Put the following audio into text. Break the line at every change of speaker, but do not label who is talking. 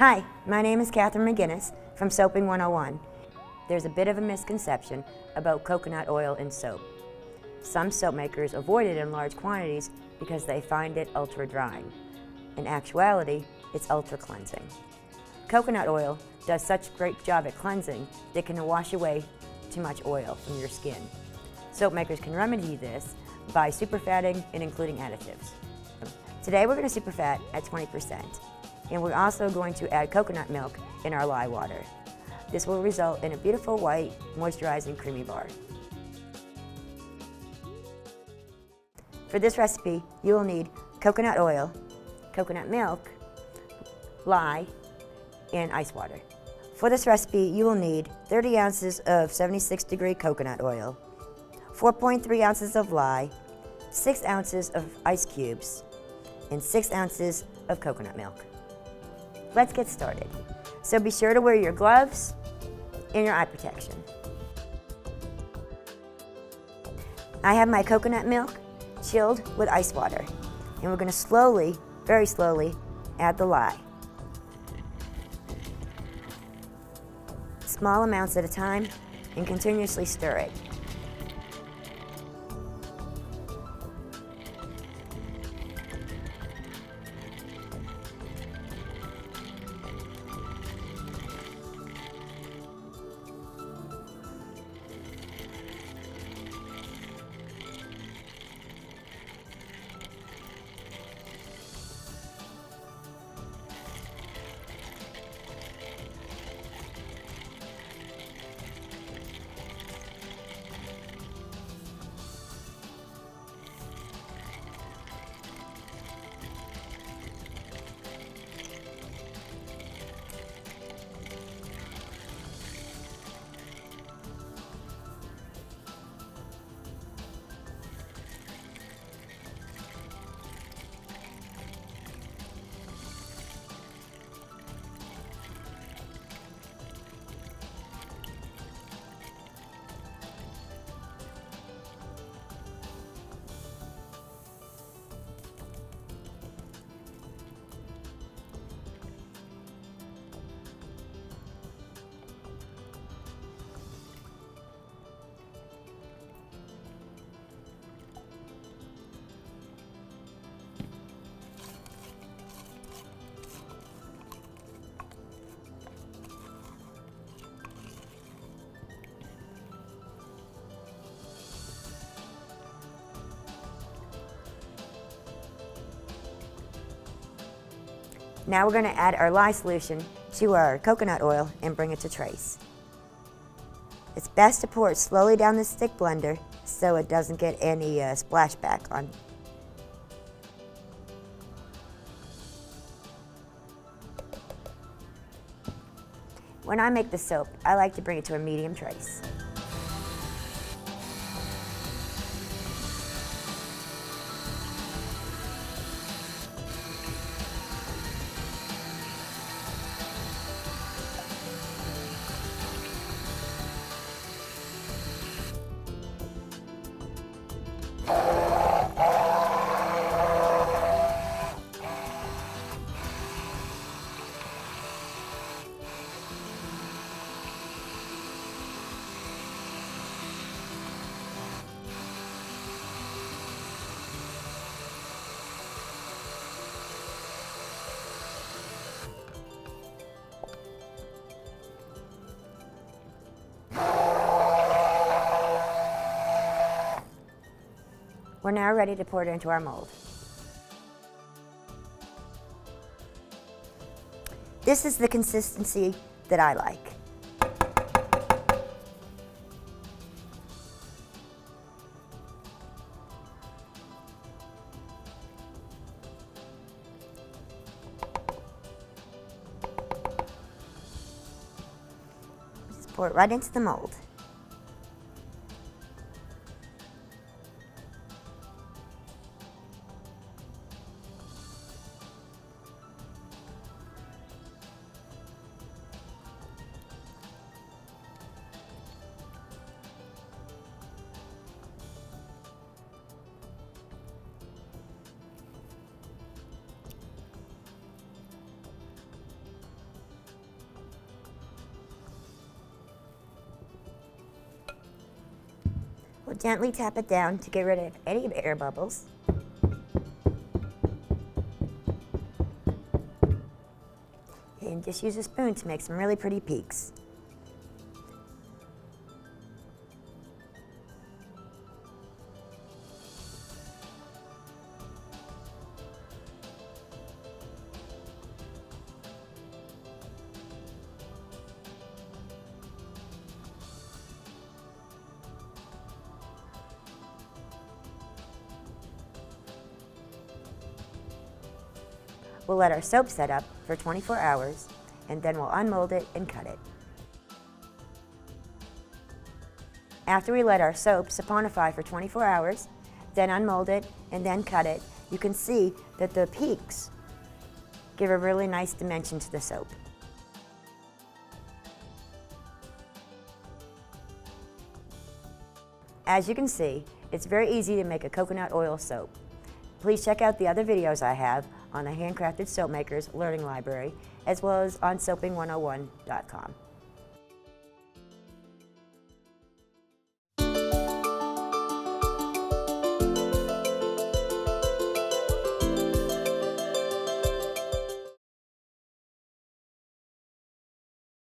Hi, my name is Catherine McGinnis from Soaping 101. There's a bit of a misconception about coconut oil in soap. Some soap makers avoid it in large quantities because they find it ultra drying. In actuality, it's ultra cleansing. Coconut oil does such a great job at cleansing that it can wash away too much oil from your skin. Soap makers can remedy this by superfatting and including additives. Today we're going to superfat at 20%, and we're also going to add coconut milk in our lye water. This will result in a beautiful white, moisturizing, creamy bar. For this recipe, you will need coconut oil, coconut milk, lye, and ice water. For this recipe, you will need 30 ounces of 76-degree coconut oil, 4.3 ounces of lye, 6 ounces of ice cubes, and 6 ounces of coconut milk. Let's get started. So be sure to wear your gloves and your eye protection. I have my coconut milk chilled with ice water, and we're going to slowly, very slowly, add the lye. Small amounts at a time, and continuously stir it. Now we're going to add our lye solution to our coconut oil and bring it to trace. It's best to pour it slowly down the stick blender so it doesn't get any splashback on. When I make the soap, I like to bring it to a medium trace. We're now ready to pour it into our mold. This is the consistency that I like. Just pour it right into the mold. We'll gently tap it down to get rid of any air bubbles. And just use a spoon to make some really pretty peaks. We'll let our soap set up for 24 hours, and then we'll unmold it and cut it. After we let our soap saponify for 24 hours, then unmold it and then cut it, you can see that the peaks give a really nice dimension to the soap. As you can see, it's very easy to make a coconut oil soap. Please check out the other videos I have on the Handcrafted Soap Makers Learning Library, as well as on soaping101.com.